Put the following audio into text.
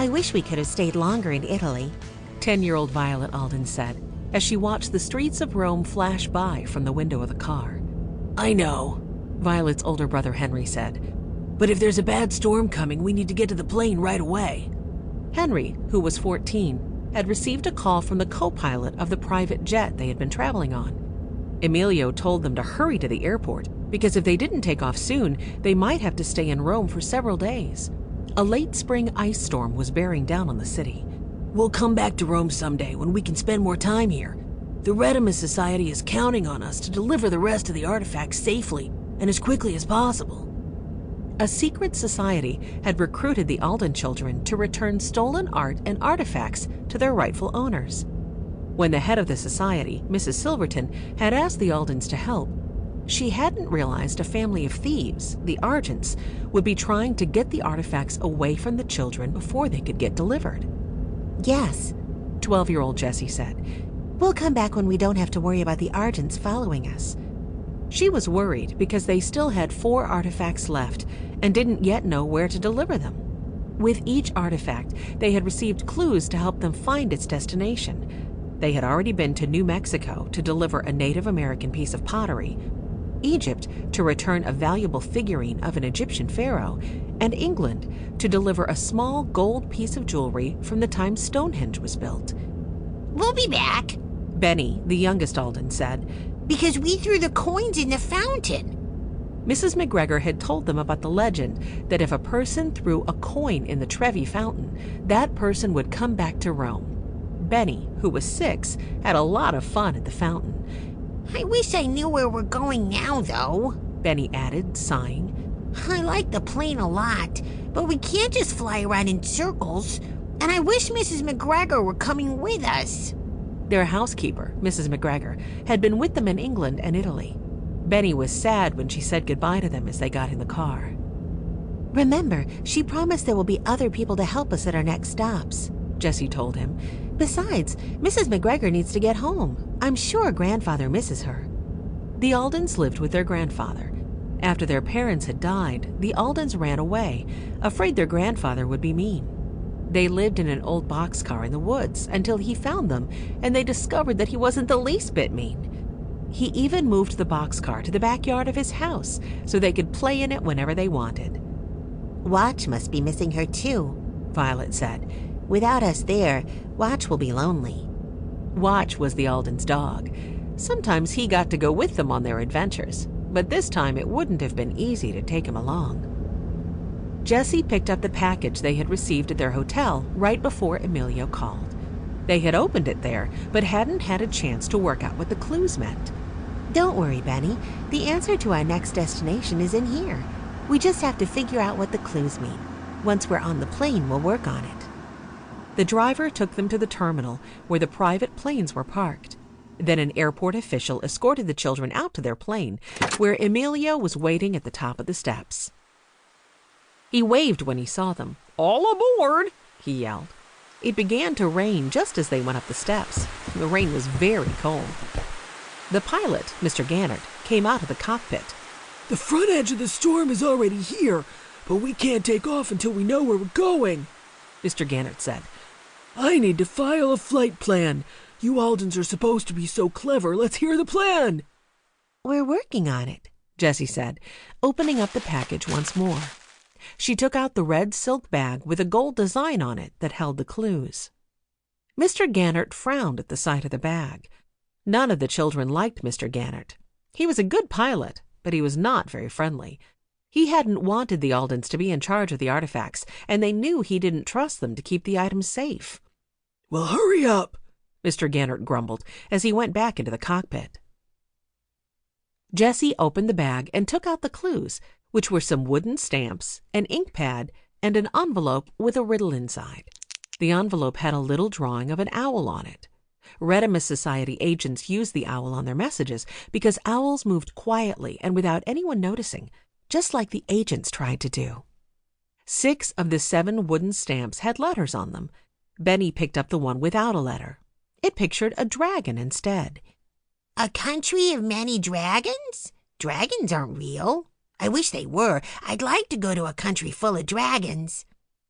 I wish we could have stayed longer in Italy, 10-year-old Violet Aldens said, as she watched the streets of Rome flash by from the window of the car. I know, Violet's older brother Henry said. But if there's a bad storm coming, we need to get to the plane right away. Henry, who was 14, had received a call from the co-pilot of the private jet they had been traveling on. Emilio told them to hurry to the airport because if they didn't take off soon, they might have to stay in Rome for several days. A late spring ice storm was bearing down on the city. We'll come back to Rome someday when we can spend more time here. The Reddimus Society is counting on us to deliver the rest of the artifacts safely and as quickly as possible. A secret society had recruited the Alden children to return stolen art and artifacts to their rightful owners. When the head of the society, Mrs. Silverton, had asked the Aldens to help, she hadn't realized a family of thieves, the Argents, would be trying to get the artifacts away from the children before they could get delivered. Yes, 12-year-old Jessie said. We'll come back when we don't have to worry about the Argents following us. She was worried because they still had 4 artifacts left and didn't yet know where to deliver them. With each artifact, they had received clues to help them find its destination. They had already been to New Mexico to deliver a Native American piece of pottery, Egypt to return a valuable figurine of an Egyptian pharaoh, and England to deliver a small gold piece of jewelry from the time Stonehenge was built. We'll be back, Benny, the youngest Alden, said, because we threw the coins in the fountain. Mrs. McGregor had told them about the legend that if a person threw a coin in the Trevi fountain, that person would come back to Rome. Benny, who was 6, had a lot of fun at the fountain. I wish I knew where we're going now, though, Benny added, sighing. I like the plane a lot, but we can't just fly around in circles, and I wish Mrs. McGregor were coming with us. Their housekeeper, Mrs. McGregor, had been with them in England and Italy. Benny was sad when she said goodbye to them as they got in the car. Remember, she promised there will be other people to help us at our next stops, Jessie told him. Besides, Mrs. McGregor needs to get home. I'm sure Grandfather misses her. The Aldens lived with their grandfather. After their parents had died, the Aldens ran away, afraid their grandfather would be mean. They lived in an old boxcar in the woods until he found them, and they discovered that he wasn't the least bit mean. He even moved the boxcar to the backyard of his house so they could play in it whenever they wanted. Watch must be missing her too, Violet said. Without us there, Watch will be lonely. Watch was the Aldens' dog. Sometimes he got to go with them on their adventures, but this time it wouldn't have been easy to take him along. Jessie picked up the package they had received at their hotel right before Emilio called. They had opened it there, but hadn't had a chance to work out what the clues meant. Don't worry, Benny. The answer to our next destination is in here. We just have to figure out what the clues mean. Once we're on the plane, we'll work on it. The driver took them to the terminal where the private planes were parked. Then an airport official escorted the children out to their plane, where Emilio was waiting at the top of the steps. He waved when he saw them. "All aboard!" he yelled. It began to rain just as they went up the steps. The rain was very cold. The pilot, Mr. Gannert, came out of the cockpit. The front edge of the storm is already here, but we can't take off until we know where we're going, Mr. Gannert said. I need to file a flight plan. You Aldens are supposed to be so clever. Let's hear the plan. We're working on it, Jessie said, opening up the package once more. She took out the red silk bag with a gold design on it that held the clues. Mr. Gannert frowned at the sight of the bag. None of the children liked Mr. Gannert. He was a good pilot, but he was not very friendly. He hadn't wanted the Aldens to be in charge of the artifacts, and they knew he didn't trust them to keep the items safe. Well, hurry up, Mr. Gannert grumbled as he went back into the cockpit. Jessie opened the bag and took out the clues, which were some wooden stamps, an ink pad, and an envelope with a riddle inside. The envelope had a little drawing of an owl on it. Reddimus Society agents used the owl on their messages because owls moved quietly and without anyone noticing, just like the agents tried to do. 6 of the 7 wooden stamps had letters on them. Benny picked up the one without a letter. It pictured a dragon instead. A country of many dragons? Dragons aren't real. I wish they were. I'd like to go to a country full of dragons.